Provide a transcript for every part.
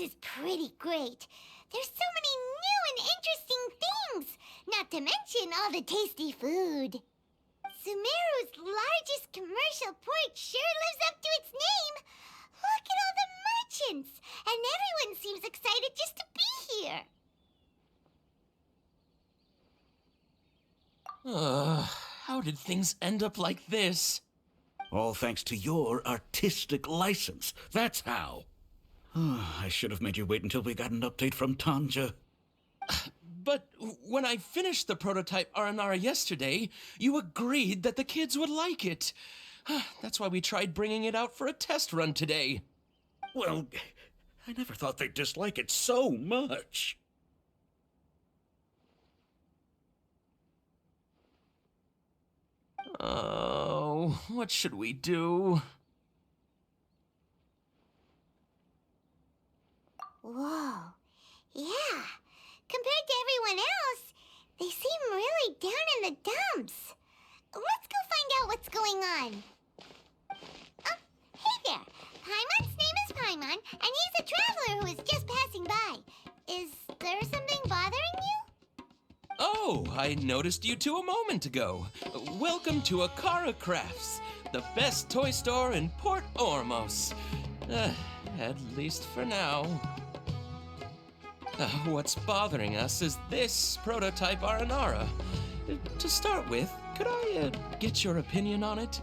is pretty great. There's so many new and interesting things, not to mention all the tasty food. Sumeru's largest commercial port sure lives up to its name. Look at all the merchants, and everyone seems excited just to be here. How did things end up like this? All thanks to your artistic license. That's how. I should have made you wait until we got an update from Tanja. But when I finished the prototype Aranara yesterday, you agreed that the kids would like it. That's why we tried bringing it out for a test run today. Well, I never thought they'd dislike it so much. Oh, what should we do? Whoa. Yeah. Compared to everyone else, they seem really down in the dumps. Let's go find out what's going on. Oh, hey there. Paimon's name is Paimon, and he's a traveler who is just passing by. Is there something bothering you? Oh, I noticed you two a moment ago. Welcome to Akara Crafts, the best toy store in Port Ormos. At least for now. What's bothering us is this prototype Aranara. To start with, could I get your opinion on it?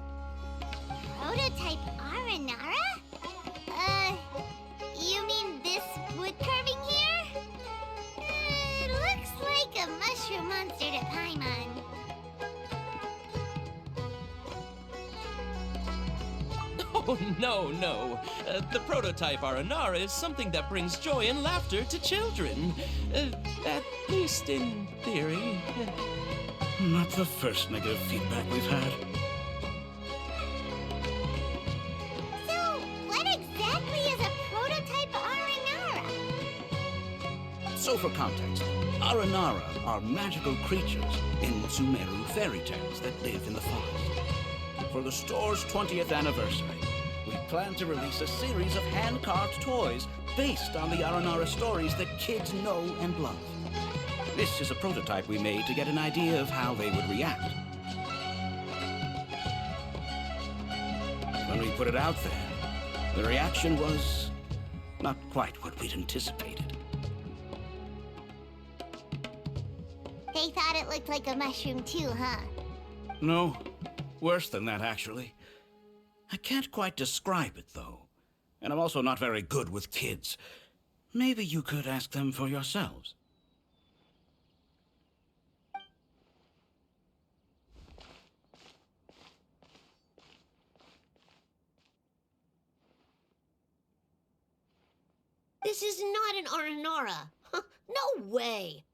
Prototype Aranara? You mean this wood carving here? It looks like a mushroom monster to Paimon. Oh, no. The prototype Aranara is something that brings joy and laughter to children. At least in theory. Not the first negative feedback we've had. So, what exactly is a prototype Aranara? So for context, Aranara are magical creatures in Sumeru fairy tales that live in the forest. For the store's 20th anniversary, we plan to release a series of hand-carved toys based on the Aranara stories that kids know and love. This is a prototype we made to get an idea of how they would react. When we put it out there, the reaction was not quite what we'd anticipated. They thought it looked like a mushroom too, huh? No, worse than that, actually. I can't quite describe it, though. And I'm also not very good with kids. Maybe you could ask them for yourselves. This is not an Aranara. No way.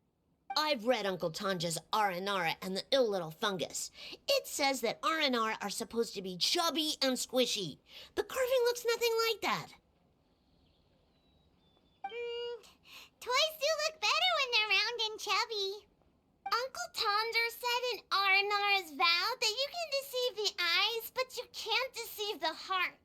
I've read Uncle Tanja's Aranara and the Ill Little Fungus. It says that Aranara are supposed to be chubby and squishy. The carving looks nothing like that. Toys do look better when they're round and chubby. Uncle Tonder said in Aranara's vow that you can deceive the eyes, but you can't deceive the heart.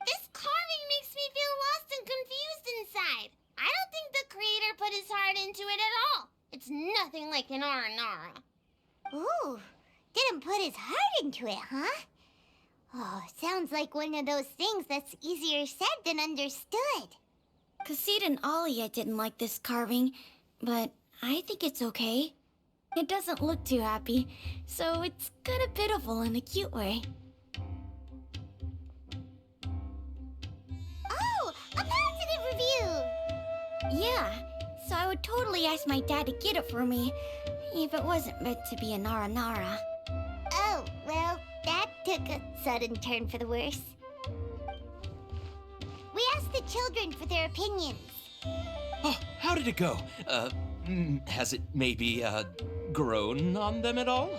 This carving makes me feel lost and confused inside. I don't think the creator put his heart into it at all. It's nothing like an Aranara. Ooh, didn't put his heart into it, huh? Oh, sounds like one of those things that's easier said than understood. Cassid and Alia didn't like this carving, but I think it's okay. It doesn't look too happy, so it's kind of pitiful in a cute way. Oh, a positive review! Yeah, so I would totally ask my dad to get it for me, if it wasn't meant to be an Aranara. Oh, well, that took a sudden turn for the worse. We asked the children for their opinions. Oh, how did it go? Has it maybe, grown on them at all?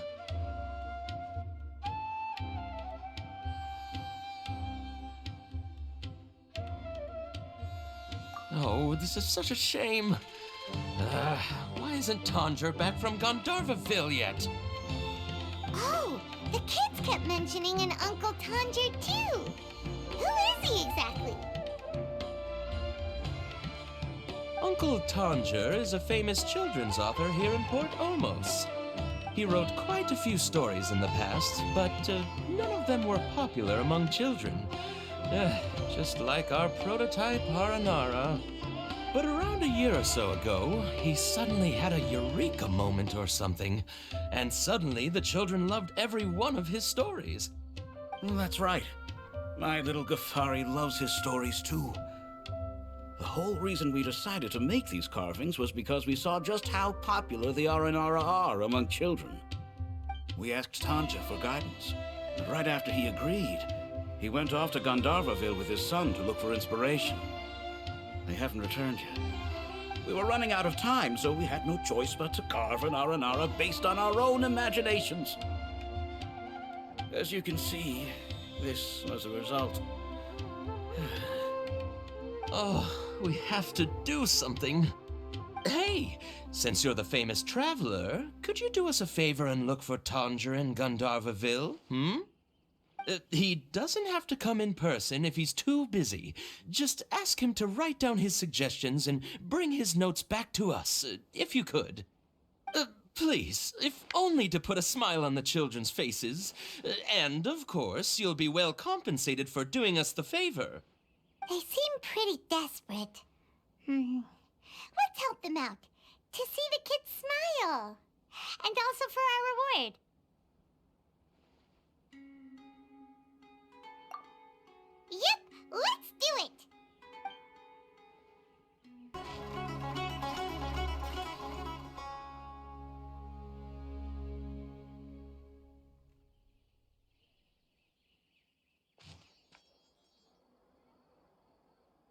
Oh, this is such a shame. Why isn't Tanja back from Gandharvaville yet? Oh, the kids kept mentioning an Uncle Tanger too. Who is is he exactly? Uncle Tanger is a famous children's author here in Port Ormos. He wrote quite a few stories in the past, but none of them were popular among children. Just like our prototype Aranara. But around a year or so ago, he suddenly had a eureka moment or something, and suddenly the children loved every one of his stories. That's right. My little Ghaffari loves his stories too. The whole reason we decided to make these carvings was because we saw just how popular the Aranara are among children. We asked Tanja for guidance, and right after he agreed, he went off to Gandharvaville with his son to look for inspiration. They haven't returned yet. We were running out of time, so we had no choice but to carve an Aranara based on our own imaginations. As you can see, this was a result. Oh, we have to do something. Hey, since you're the famous traveler, could you do us a favor and look for Tanger in Gandharvaville, He doesn't have to come in person if he's too busy. Just ask him to write down his suggestions and bring his notes back to us, if you could. Please, if only to put a smile on the children's faces. And, of course, you'll be well compensated for doing us the favor. They seem pretty desperate. Let's help them out. To see the kids smile. And also for our reward. Yep, let's do it!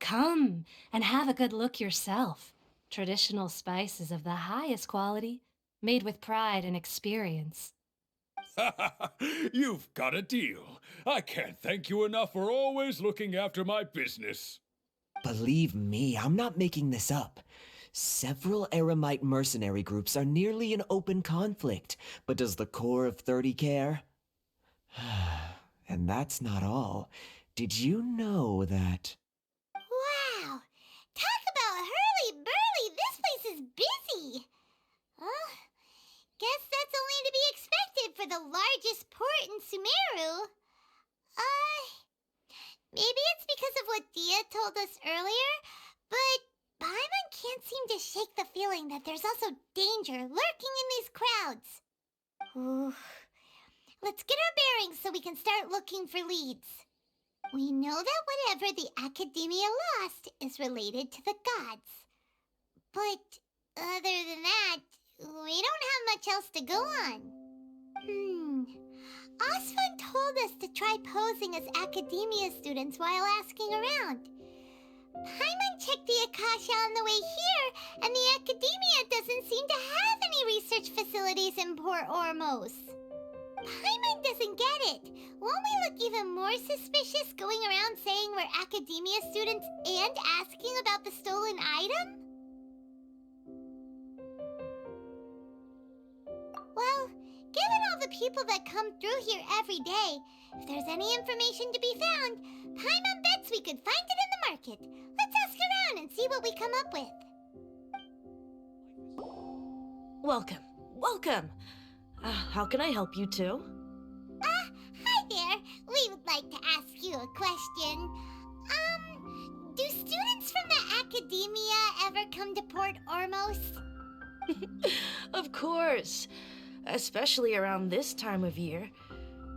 Come and have a good look yourself. Traditional spices of the highest quality, made with pride and experience. You've got a deal. I can't thank you enough for always looking after my business. Believe me, I'm not making this up. Several Eremite mercenary groups are nearly in open conflict, but does the core of 30 care? And that's not all. Did you know that... Wow! Talk about hurly-burly! This place is busy! Guess that's only to be expected for the largest port in Sumeru. Maybe it's because of what Dia told us earlier, but Paimon can't seem to shake the feeling that there's also danger lurking in these crowds. Ooh. Let's get our bearings so we can start looking for leads. We know that whatever the Academia lost is related to the gods. But other than that, we don't have much else to go on. Osfund told us to try posing as Academia students while asking around. Paimon checked the Akasha on the way here, and the Academia doesn't seem to have any research facilities in Port Ormos. Paimon doesn't get it. Won't we look even more suspicious going around saying we're Academia students and asking about the stolen item? Well, given all the people that come through here every day, if there's any information to be found, Paimon bets we could find it in the market. Let's ask around and see what we come up with. Welcome. Welcome. How can I help you two? Hi there. We would like to ask you a question. Do students from the Academia ever come to Port Ormos? Of course. Especially around this time of year.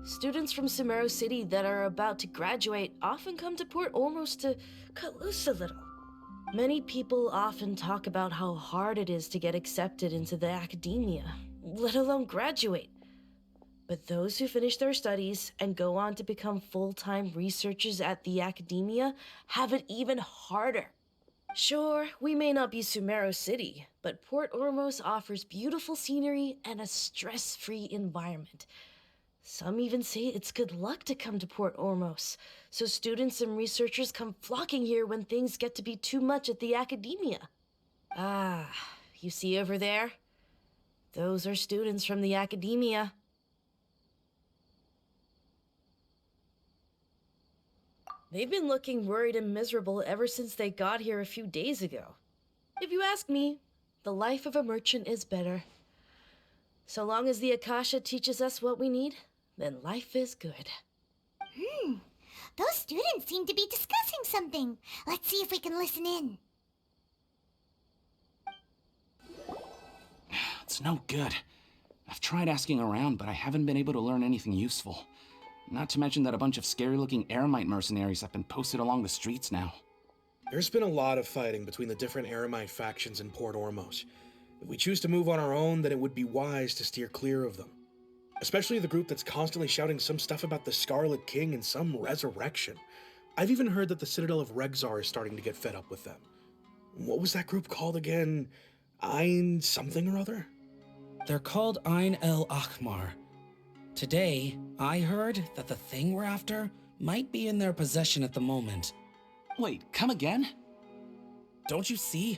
Students from Sumeru City that are about to graduate often come to Port Ormos to cut loose a little. Many people often talk about how hard it is to get accepted into the Academia, let alone graduate. But those who finish their studies and go on to become full-time researchers at the Academia have it even harder. Sure, we may not be Sumeru City, but Port Ormos offers beautiful scenery and a stress-free environment. Some even say it's good luck to come to Port Ormos, so students and researchers come flocking here when things get to be too much at the Academia. Ah, you see over there? Those are students from the Academia. They've been looking worried and miserable ever since they got here a few days ago. If you ask me, the life of a merchant is better. So long as the Akasha teaches us what we need, then life is good. Those students seem to be discussing something. Let's see if we can listen in. It's no good. I've tried asking around, but I haven't been able to learn anything useful. Not to mention that a bunch of scary-looking Eremite mercenaries have been posted along the streets now. There's been a lot of fighting between the different Eremite factions in Port Ormos. If we choose to move on our own, then it would be wise to steer clear of them. Especially the group that's constantly shouting some stuff about the Scarlet King and some resurrection. I've even heard that the Citadel of Regzar is starting to get fed up with them. What was that group called again? Ein something or other? They're called Ein El Akhmar. Today, I heard that the thing we're after might be in their possession at the moment. Wait, come again? Don't you see?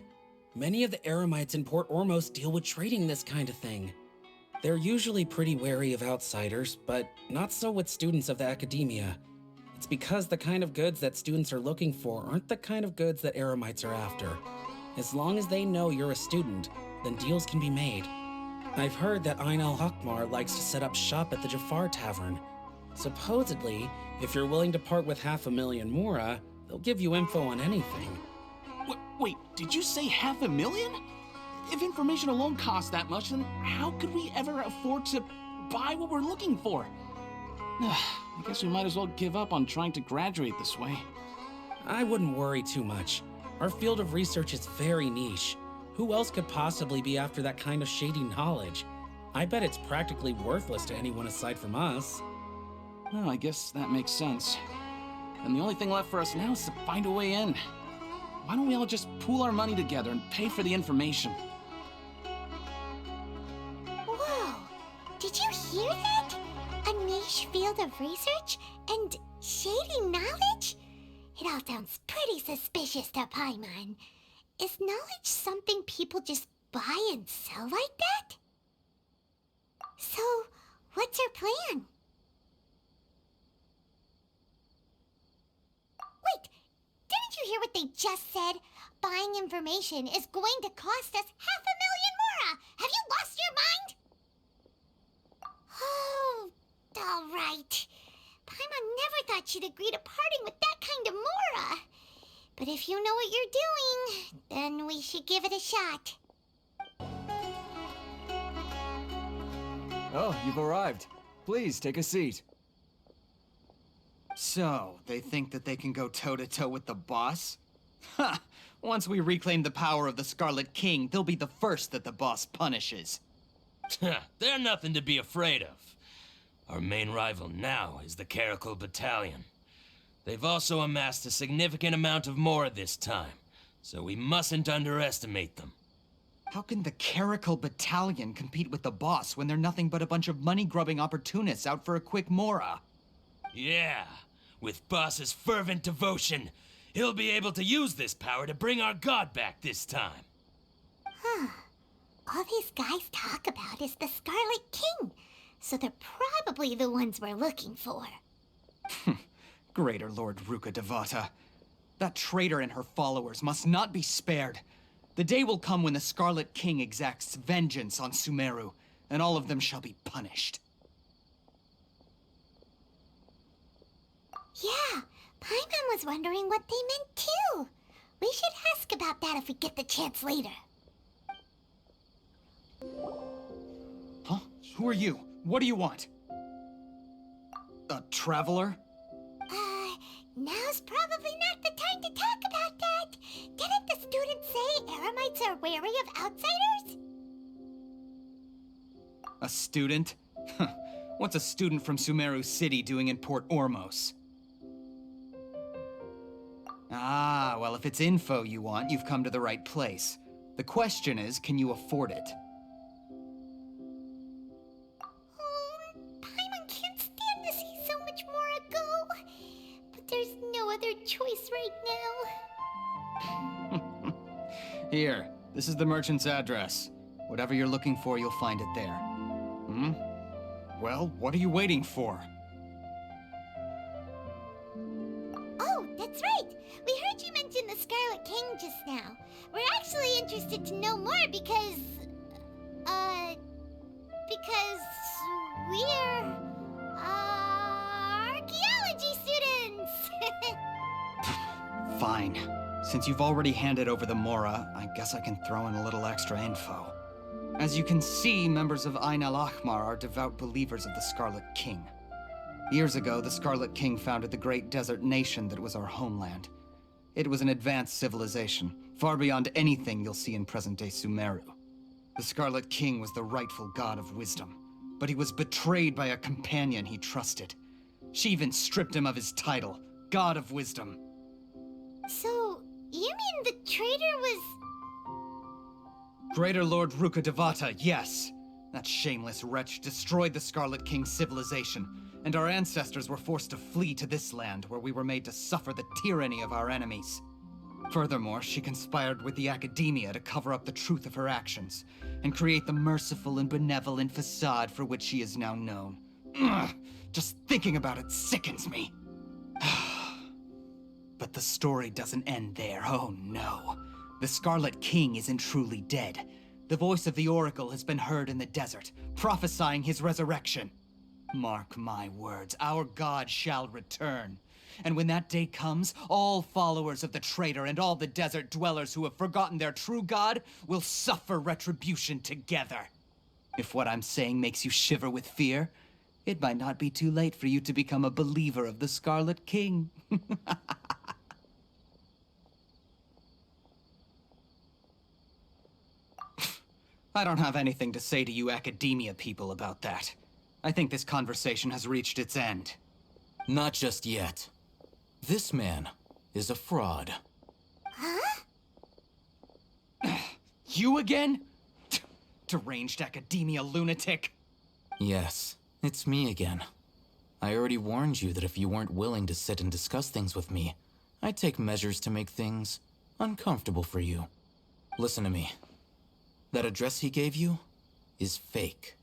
Many of the Eremites in Port Ormos deal with trading this kind of thing. They're usually pretty wary of outsiders, but not so with students of the academia. It's because the kind of goods that students are looking for aren't the kind of goods that Eremites are after. As long as they know you're a student, then deals can be made. I've heard that Ein El Akhmar likes to set up shop at the Jafar Tavern. Supposedly, if you're willing to part with 500,000 Mora, they'll give you info on anything. Wait, did you say 500,000? If information alone costs that much, then how could we ever afford to buy what we're looking for? I guess we might as well give up on trying to graduate this way. I wouldn't worry too much. Our field of research is very niche. Who else could possibly be after that kind of shady knowledge? I bet it's practically worthless to anyone aside from us. Well, I guess that makes sense. And the only thing left for us now is to find a way in. Why don't we all just pool our money together and pay for the information? Whoa! Did you hear that? A niche field of research and shady knowledge? It all sounds pretty suspicious to Paimon. Is knowledge something people just buy and sell like that? So, what's your plan? Wait, didn't you hear what they just said? Buying information is going to cost us 500,000 Mora! Have you lost your mind? Oh, all right. Paimon never thought she'd agree to parting with that kind of Mora. But if you know what you're doing, then we should give it a shot. Oh, you've arrived. Please, take a seat. So, they think that they can go toe-to-toe with the boss? Ha! Once we reclaim the power of the Scarlet King, they'll be the first that the boss punishes. They're nothing to be afraid of. Our main rival now is the Caracal Battalion. They've also amassed a significant amount of Mora this time, so we mustn't underestimate them. How can the Caracal Battalion compete with the boss when they're nothing but a bunch of money-grubbing opportunists out for a quick Mora? Yeah, with Boss's fervent devotion, he'll be able to use this power to bring our god back this time. Huh. All these guys talk about is the Scarlet King, so they're probably the ones we're looking for. Greater Lord Ruka Devata. That traitor and her followers must not be spared. The day will come when the Scarlet King exacts vengeance on Sumeru, and all of them shall be punished. Yeah, Paimon was wondering what they meant too. We should ask about that if we get the chance later. Huh? Who are you? What do you want? A traveler? Now's probably not the time to talk about that. Didn't the students say Eremites are wary of outsiders? A student? What's a student from Sumeru City doing in Port Ormos? Ah, well, if it's info you want, you've come to the right place. The question is, can you afford it? Paimon can't stand to see so much Mora go. But there's no other choice right now. Here, this is the merchant's address. Whatever you're looking for, you'll find it there. Hmm? Well, what are you waiting for? Oh, Scarlet King just now. We're actually interested to know more because we're, archaeology students! Fine. Since you've already handed over the Mora, I guess I can throw in a little extra info. As you can see, members of Ain al-Ahmar are devout believers of the Scarlet King. Years ago, the Scarlet King founded the great desert nation that was our homeland. It was an advanced civilization, far beyond anything you'll see in present-day Sumeru. The Scarlet King was the rightful god of wisdom, but he was betrayed by a companion he trusted. She even stripped him of his title, God of Wisdom. So, you mean the traitor was... Greater Lord Rukkhadevata, yes. That shameless wretch destroyed the Scarlet King's civilization, and our ancestors were forced to flee to this land where we were made to suffer the tyranny of our enemies. Furthermore, she conspired with the Academia to cover up the truth of her actions, and create the merciful and benevolent facade for which she is now known. Ugh, just thinking about it sickens me. But the story doesn't end there, oh no. The Scarlet King isn't truly dead. The voice of the Oracle has been heard in the desert, prophesying his resurrection. Mark my words, our god shall return. And when that day comes, all followers of the traitor and all the desert dwellers who have forgotten their true god will suffer retribution together. If what I'm saying makes you shiver with fear, it might not be too late for you to become a believer of the Scarlet King. I don't have anything to say to you Academia people about that. I think this conversation has reached its end. Not just yet. This man is a fraud. Huh? You again? Deranged Academia lunatic. Yes, it's me again. I already warned you that if you weren't willing to sit and discuss things with me, I'd take measures to make things uncomfortable for you. Listen to me. That address he gave you is fake.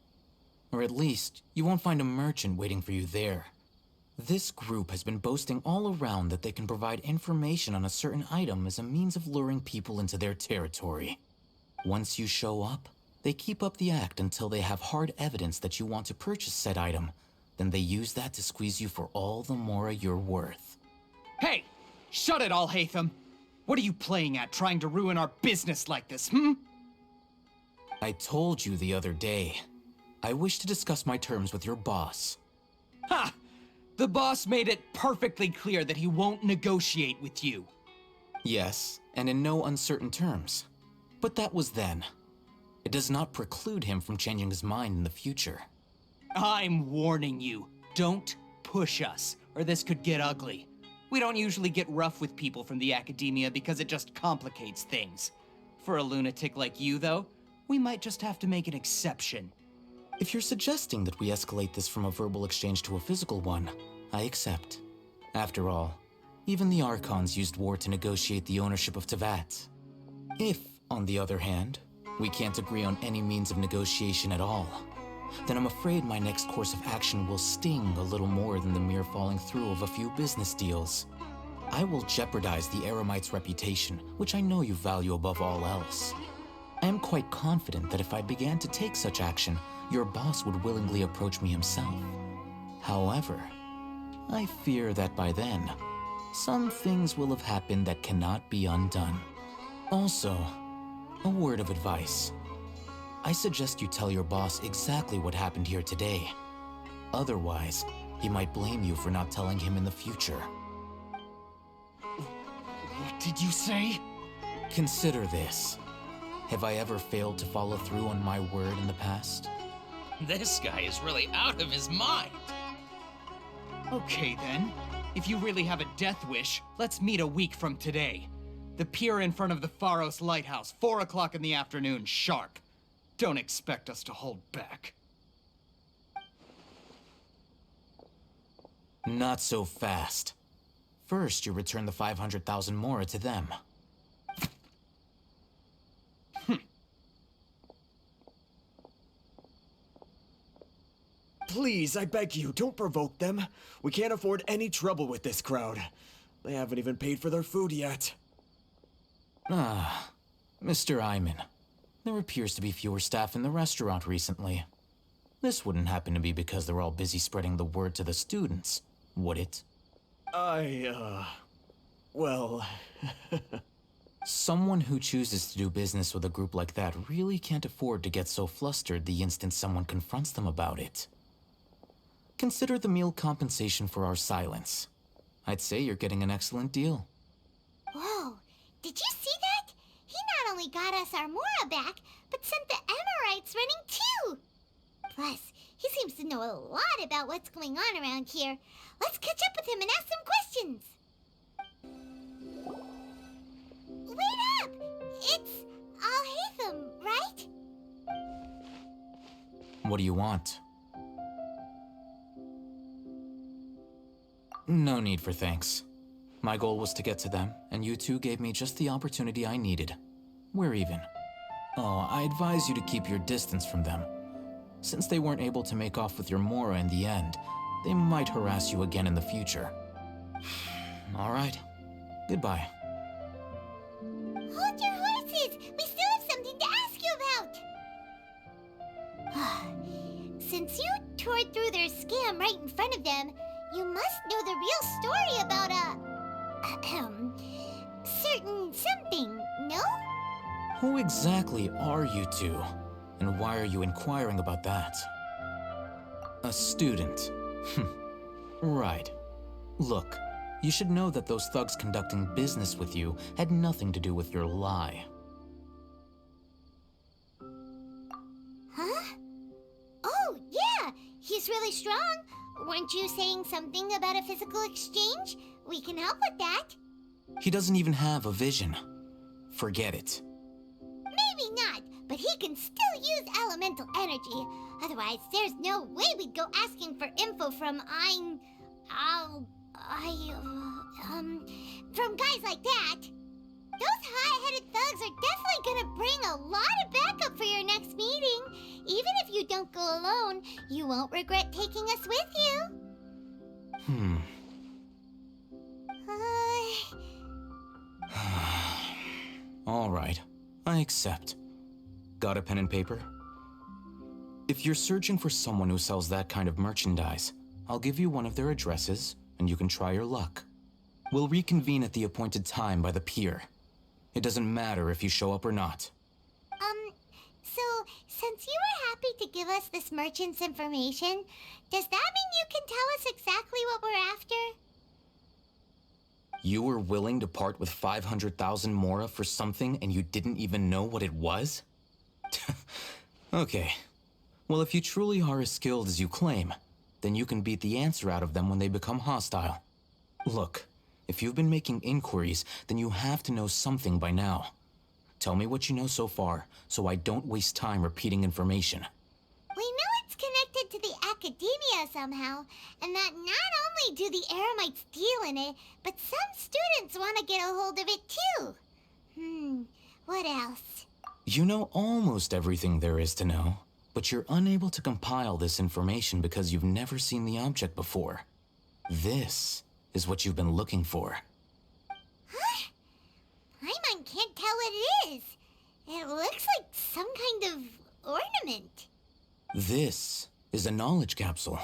Or at least, you won't find a merchant waiting for you there. This group has been boasting all around that they can provide information on a certain item as a means of luring people into their territory. Once you show up, they keep up the act until they have hard evidence that you want to purchase said item. Then they use that to squeeze you for all the Mora you're worth. Hey! Shut it, Alhaitham! What are you playing at, trying to ruin our business like this, I told you the other day. I wish to discuss my terms with your boss. Ha! The boss made it perfectly clear that he won't negotiate with you. Yes, and in no uncertain terms. But that was then. It does not preclude him from changing his mind in the future. I'm warning you. Don't push us, or this could get ugly. We don't usually get rough with people from the Academia because it just complicates things. For a lunatic like you, though, we might just have to make an exception. If you're suggesting that we escalate this from a verbal exchange to a physical one, I accept. After all, even the Archons used war to negotiate the ownership of Teyvat. If, on the other hand, we can't agree on any means of negotiation at all, then I'm afraid my next course of action will sting a little more than the mere falling through of a few business deals. I will jeopardize the Eremites' reputation, which I know you value above all else. I am quite confident that if I began to take such action, your boss would willingly approach me himself. However, I fear that by then, some things will have happened that cannot be undone. Also, a word of advice. I suggest you tell your boss exactly what happened here today. Otherwise, he might blame you for not telling him in the future. What did you say? Consider this. Have I ever failed to follow through on my word in the past? This guy is really out of his mind. Okay then. If you really have a death wish, let's meet a week from today. The pier in front of the Pharos Lighthouse, 4 o'clock in the afternoon, sharp. Don't expect us to hold back. Not so fast. First, you return the 500,000 Mora to them. Please, I beg you, don't provoke them. We can't afford any trouble with this crowd. They haven't even paid for their food yet. Ah, Mr. Iman. There appears to be fewer staff in the restaurant recently. This wouldn't happen to be because they're all busy spreading the word to the students, would it? Well... Someone who chooses to do business with a group like that really can't afford to get so flustered the instant someone confronts them about it. Consider the meal compensation for our silence. I'd say you're getting an excellent deal. Whoa, did you see that? He not only got us our Mora back, but sent the Amorites running too! Plus, he seems to know a lot about what's going on around here. Let's catch up with him and ask some questions. Wait up! It's Al-Haytham, right? What do you want? No need for thanks. My goal was to get to them, and you two gave me just the opportunity I needed. We're even. Oh, I advise you to keep your distance from them. Since they weren't able to make off with your Mora in the end, they might harass you again in the future. All right. Goodbye. Hold your horses! We still have something to ask you about! Since you tore through their scam right in front of them, you must know the real story about certain something, no? Who exactly are you two? And why are you inquiring about that? A student. Right. Look, you should know that those thugs conducting business with you had nothing to do with your lie. Huh? Oh, yeah! He's really strong. Weren't you saying something about a physical exchange? We can help with that. He doesn't even have a vision. Forget it. Maybe not, but he can still use elemental energy. Otherwise, there's no way we'd go asking for info from from guys like that. Those high-headed thugs are definitely gonna bring a lot of backup for your next meeting. Even if you don't go alone, you won't regret taking us with you. All right, I accept. Got a pen and paper? If you're searching for someone who sells that kind of merchandise, I'll give you one of their addresses, and you can try your luck. We'll reconvene at the appointed time by the pier. It doesn't matter if you show up or not. So, since you were happy to give us this merchant's information, does that mean you can tell us exactly what we're after? You were willing to part with 500,000 Mora for something and you didn't even know what it was? Okay. Well, if you truly are as skilled as you claim, then you can beat the answer out of them when they become hostile. Look, if you've been making inquiries, then you have to know something by now. Tell me what you know so far, so I don't waste time repeating information. We know it's connected to the academia somehow, and that not only do the Eremites deal in it, but some students want to get a hold of it too. What else? You know almost everything there is to know, but you're unable to compile this information because you've never seen the object before. This is what you've been looking for. Huh? Paimon can't tell what it is. It looks like some kind of ornament. This is a knowledge capsule.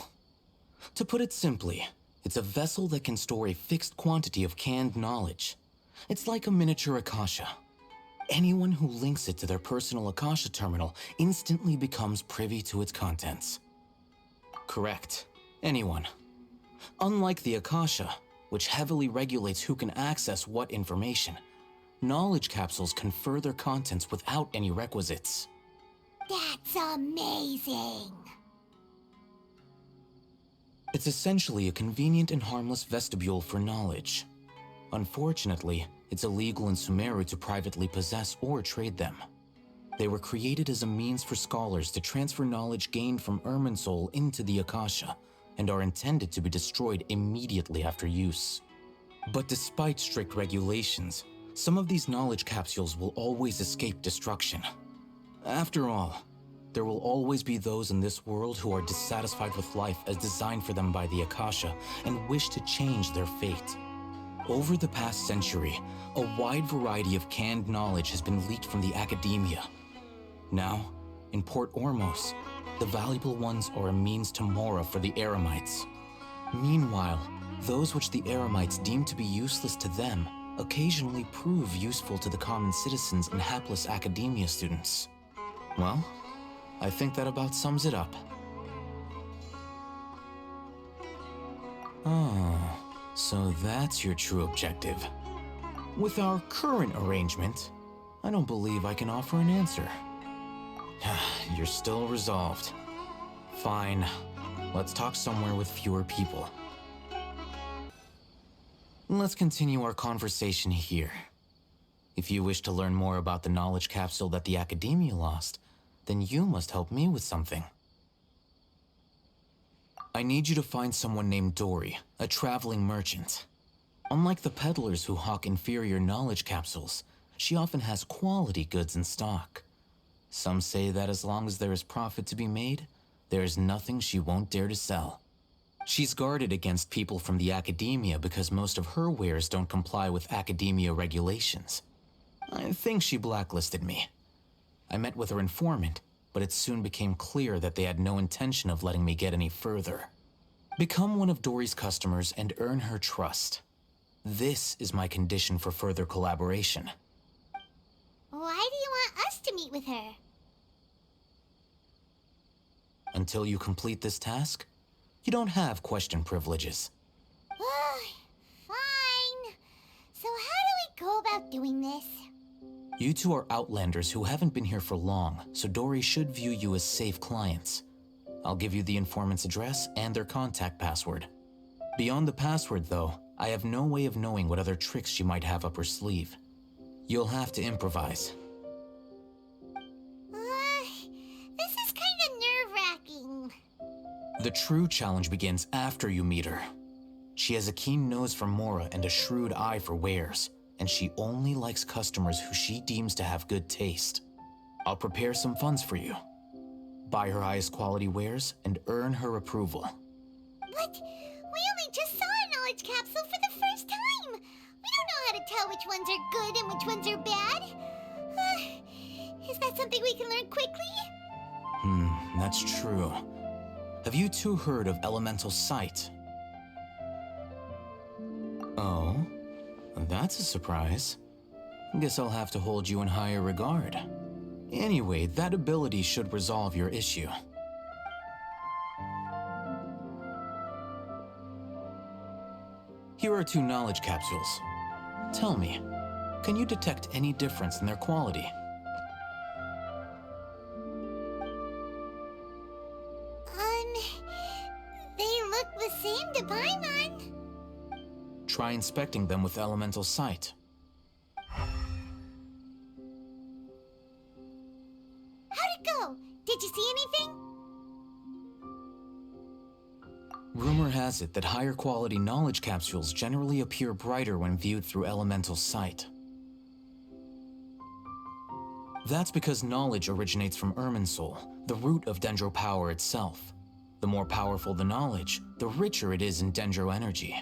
To put it simply, it's a vessel that can store a fixed quantity of canned knowledge. It's like a miniature Akasha. Anyone who links it to their personal Akasha terminal instantly becomes privy to its contents. Correct. Anyone. Unlike the Akasha, which heavily regulates who can access what information, knowledge capsules confer their contents without any requisites. That's amazing! It's essentially a convenient and harmless vestibule for knowledge. Unfortunately, it's illegal in Sumeru to privately possess or trade them. They were created as a means for scholars to transfer knowledge gained from Irminsul into the Akasha, and are intended to be destroyed immediately after use. But despite strict regulations, some of these knowledge capsules will always escape destruction. After all, there will always be those in this world who are dissatisfied with life as designed for them by the Akasha and wish to change their fate. Over the past century, a wide variety of canned knowledge has been leaked from the academia. Now, in Port Ormos, the valuable ones are a means to Mora for the Eremites. Meanwhile, those which the Eremites deem to be useless to them occasionally prove useful to the common citizens and hapless academia students. Well, I think that about sums it up. Oh, so that's your true objective. With our current arrangement, I don't believe I can offer an answer. You're still resolved. Fine. Let's talk somewhere with fewer people. Let's continue our conversation here. If you wish to learn more about the knowledge capsule that the Academia lost, then you must help me with something. I need you to find someone named Dory, a traveling merchant. Unlike the peddlers who hawk inferior knowledge capsules, she often has quality goods in stock. Some say that as long as there is profit to be made, there is nothing she won't dare to sell. She's guarded against people from the Academia because most of her wares don't comply with Academia regulations. I think she blacklisted me. I met with her informant, but it soon became clear that they had no intention of letting me get any further. Become one of Dory's customers and earn her trust. This is my condition for further collaboration. Why do you want us to meet with her? Until you complete this task, you don't have question privileges. Fine. So how do we go about doing this? You two are Outlanders who haven't been here for long, so Dory should view you as safe clients. I'll give you the informant's address and their contact password. Beyond the password, though, I have no way of knowing what other tricks she might have up her sleeve. You'll have to improvise. This is kind of nerve-wracking. The true challenge begins after you meet her. She has a keen nose for Mora and a shrewd eye for wares, and she only likes customers who she deems to have good taste. I'll prepare some funds for you. Buy her highest quality wares and earn her approval. But we only just saw a knowledge capsule for the first time. We don't know how to tell which ones are good and which ones are bad. Is that something we can learn quickly? That's true. Have you two heard of elemental sight? Oh, that's a surprise. Guess I'll have to hold you in higher regard. Anyway, that ability should resolve your issue. Here are 2 knowledge capsules. Tell me, can you detect any difference in their quality? They look the same to Paimon. Try inspecting them with elemental sight. How'd it go? Did you see anything? Rumor has it that higher quality knowledge capsules generally appear brighter when viewed through elemental sight. That's because knowledge originates from Irminsul, the root of Dendro power itself. The more powerful the knowledge, the richer it is in Dendro energy.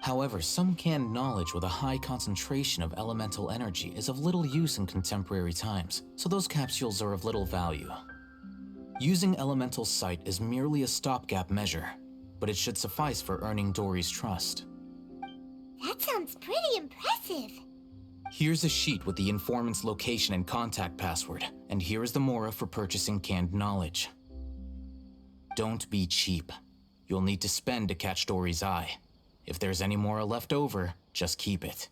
However, some canned knowledge with a high concentration of elemental energy is of little use in contemporary times, so those capsules are of little value. Using elemental sight is merely a stopgap measure, but it should suffice for earning Dory's trust. That sounds pretty impressive. Here's a sheet with the informant's location and contact password, and here is the Mora for purchasing canned knowledge. Don't be cheap. You'll need to spend to catch Dory's eye. If there's any Mora left over, just keep it.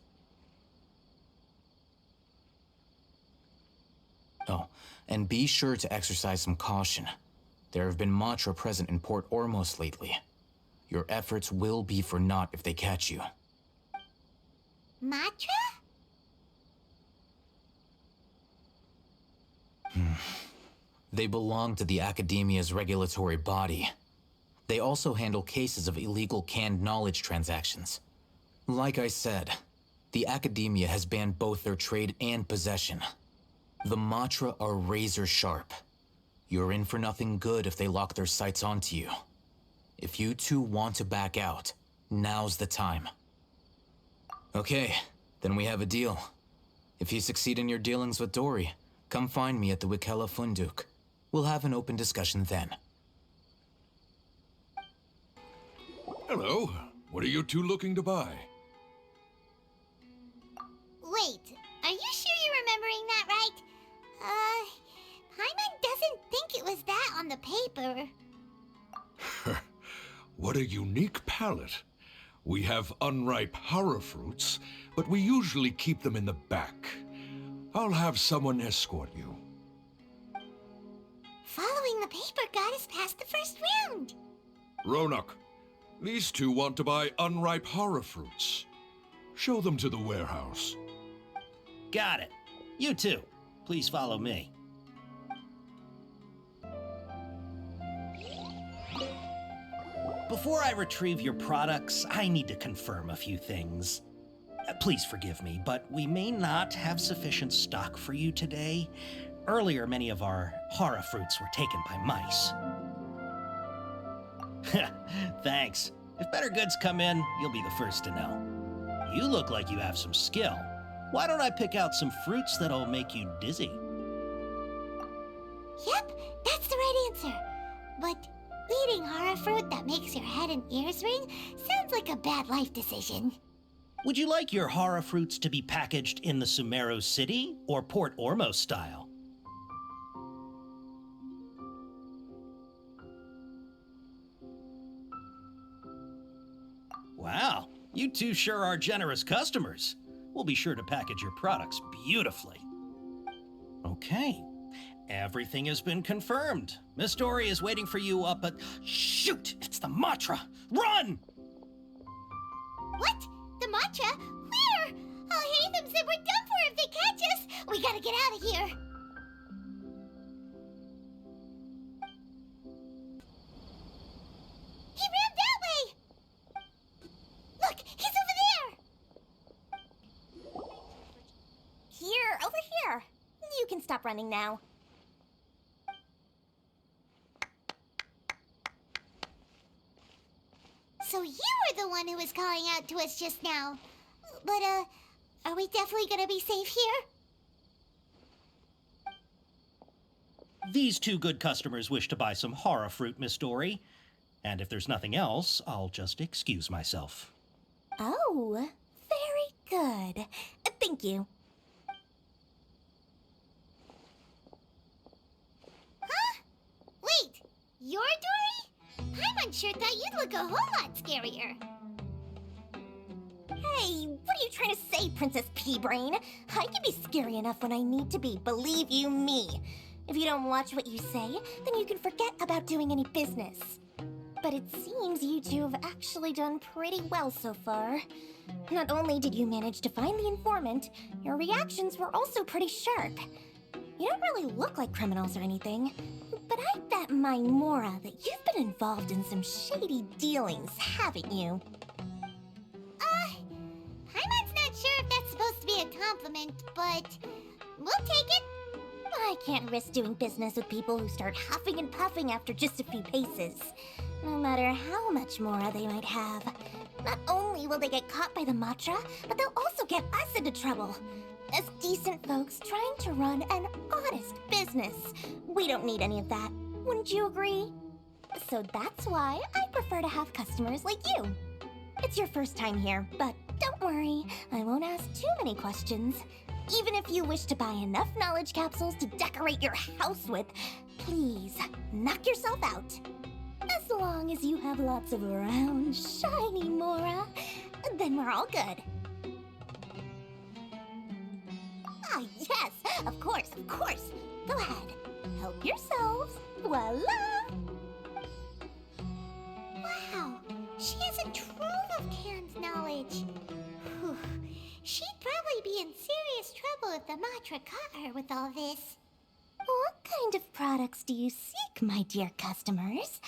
Oh, and be sure to exercise some caution. There have been Matra present in Port Ormos lately. Your efforts will be for naught if they catch you. Matra? They belong to the Academia's regulatory body. They also handle cases of illegal canned knowledge transactions. Like I said, the Academia has banned both their trade and possession. The Matra are razor sharp. You're in for nothing good if they lock their sights onto you. If you two want to back out, now's the time. Okay, then we have a deal. If you succeed in your dealings with Dory, come find me at the Wikella Funduk. We'll have an open discussion then. Hello. What are you two looking to buy? Wait, are you sure you're remembering that right? Paimon doesn't think it was that on the paper. What a unique palate. We have unripe hara fruits, but we usually keep them in the back. I'll have someone escort you. Following the paper got us past the first round. Ronak, these two want to buy unripe hara fruits. Show them to the warehouse. Got it. You too. Please follow me. Before I retrieve your products, I need to confirm a few things. Please forgive me, but we may not have sufficient stock for you today. Earlier, many of our hara fruits were taken by mice. Thanks. If better goods come in, you'll be the first to know. You look like you have some skill. Why don't I pick out some fruits that'll make you dizzy? Yep, that's the right answer. But eating hara fruit that makes your head and ears ring sounds like a bad life decision. Would you like your hara fruits to be packaged in the Sumeru City or Port Ormos style? Wow, you two sure are generous customers. We'll be sure to package your products beautifully. Okay, everything has been confirmed. Miss Dory is waiting for you up at... Shoot, it's the Matra! Run! What? The Matra? Where? Oh, Hatham said we're done for if they catch us. We gotta get out of here. He ran that way! Look, he's over there! Here, over here. You can stop running now. So you were the one who was calling out to us just now. But, are we definitely gonna be safe here? These two good customers wish to buy some hara fruit, Miss Dory. And if there's nothing else, I'll just excuse myself. Oh, very good. Thank you. Huh? Wait, you're Dory? Paimon sure thought you'd look a whole lot scarier. Hey, what are you trying to say, Princess Pea-Brain? I can be scary enough when I need to be, believe you me. If you don't watch what you say, then you can forget about doing any business. But it seems you two have actually done pretty well so far. Not only did you manage to find the informant, your reactions were also pretty sharp. You don't really look like criminals or anything, but I bet my Mora that you've been involved in some shady dealings, haven't you? Paimon's not sure if that's supposed to be a compliment, but we'll take it. I can't risk doing business with people who start huffing and puffing after just a few paces. No matter how much Mora they might have. Not only will they get caught by the Matra, but they'll also get us into trouble. As decent folks trying to run an honest business. We don't need any of that. Wouldn't you agree? So that's why I prefer to have customers like you. It's your first time here, but don't worry. I won't ask too many questions. Even if you wish to buy enough knowledge capsules to decorate your house with, please knock yourself out. As long as you have lots of round, shiny Mora, then we're all good. Ah, yes, of course, of course. Go ahead, help yourselves. Voila! Wow, she has a trove of canned knowledge. Whew. She'd probably be in serious trouble if the Matra caught her with all this. What kind of products do you seek, my dear customers?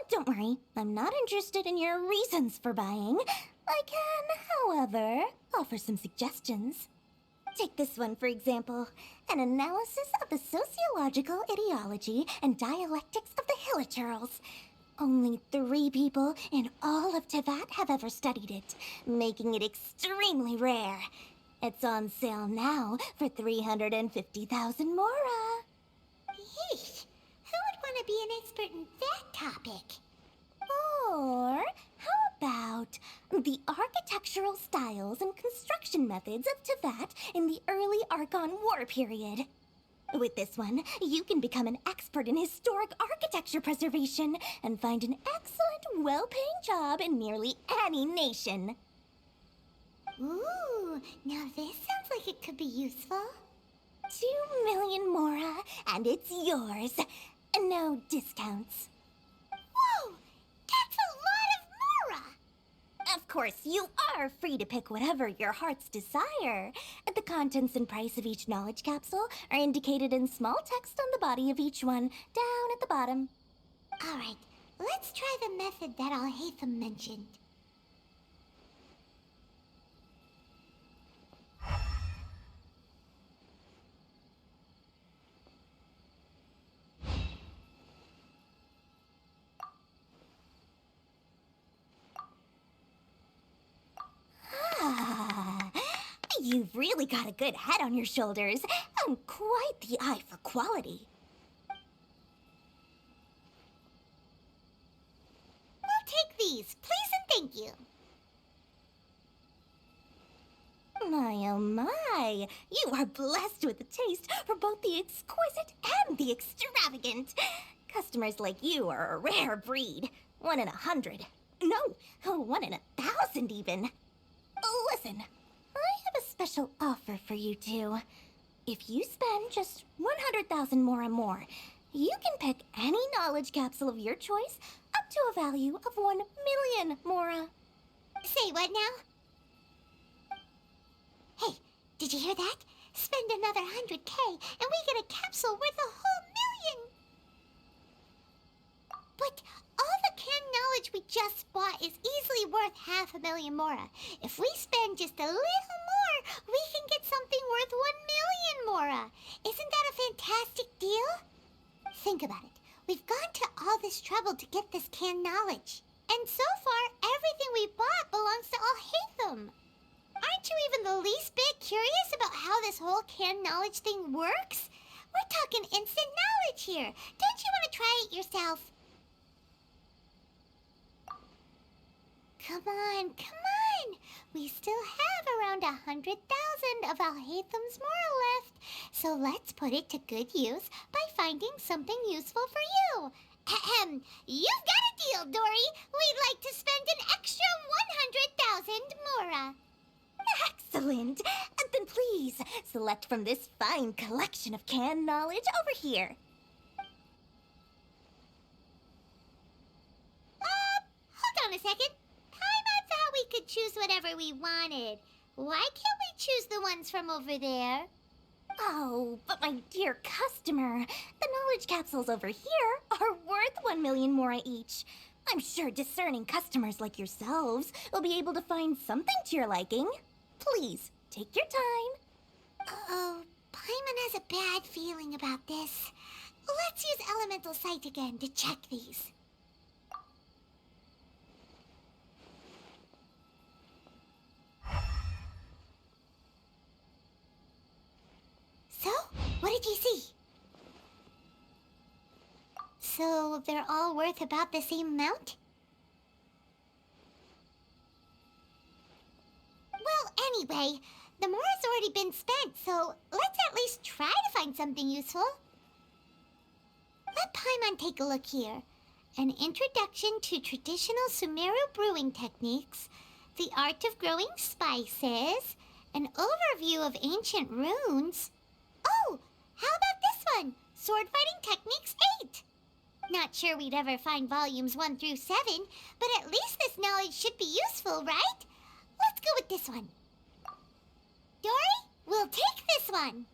Don't worry, I'm not interested in your reasons for buying. I can, however, offer some suggestions. Take this one, for example. An analysis of the sociological ideology and dialectics of the Hilichurls. Only 3 people in all of Tevat have ever studied it, making it extremely rare. It's on sale now for 350,000 Mora. Yeesh. Who would want to be an expert in that topic? Or how about the architectural styles and construction methods of Tevat in the early Archon War period? With this one, you can become an expert in historic architecture preservation and find an excellent, well-paying job in nearly any nation. Ooh, now this sounds like it could be useful. 2 million Mora, and it's yours. No discounts. Whoa! That's a lot of Mora! Of course, you are free to pick whatever your heart's desire. The contents and price of each knowledge capsule are indicated in small text on the body of each one, down at the bottom. Alright, let's try the method that Alhaitham mentioned. You've really got a good head on your shoulders, and quite the eye for quality. We'll take these, please and thank you. My oh my, you are blessed with a taste for both the exquisite and the extravagant. Customers like you are a rare breed. 1 in 100. No, 1 in 1,000 even. Listen. I have a special offer for you two. If you spend just 100,000 more, you can pick any knowledge capsule of your choice up to a value of 1 million Mora. Say what now? Hey, did you hear that? Spend another 100K and we get a capsule worth a whole million! But all the canned knowledge we just bought is easily worth 500,000 Mora. If we spend just a little more, we can get something worth 1 million Mora. Isn't that a fantastic deal? Think about it. We've gone to all this trouble to get this canned knowledge. And so far, everything we bought belongs to Alhaitham. Aren't you even the least bit curious about how this whole canned knowledge thing works? We're talking instant knowledge here. Don't you want to try it yourself? Come on, come on! We still have around 100,000 of Alhaitham's Mora left, so let's put it to good use by finding something useful for you. Ahem, you've got a deal, Dory. We'd like to spend an extra 100,000 Mora. Excellent! Then please, select from this fine collection of canned knowledge over here. Hold on a second. I thought we could choose whatever we wanted. Why can't we choose the ones from over there? Oh, but my dear customer, the knowledge capsules over here are worth 1 million Mora each. I'm sure discerning customers like yourselves will be able to find something to your liking. Please, take your time. Uh-oh, Paimon has a bad feeling about this. Let's use Elemental Sight again to check these. So, what did you see? So, they're all worth about the same amount? Well, anyway, the Mora's already been spent, so let's at least try to find something useful. Let Paimon take a look here. An introduction to traditional Sumeru brewing techniques, the art of growing spices, an overview of ancient runes. Oh, how about this one? Sword Fighting Techniques 8. Not sure we'd ever find volumes 1 through 7, but at least this knowledge should be useful, right? Let's go with this one. Dory, we'll take this one.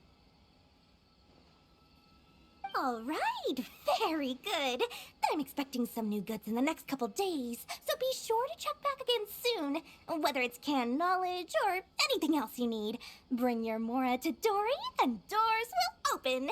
All right, very good. I'm expecting some new goods in the next couple days, so be sure to check back again soon. Whether it's canned knowledge or anything else you need, bring your Mora to Dory and doors will open.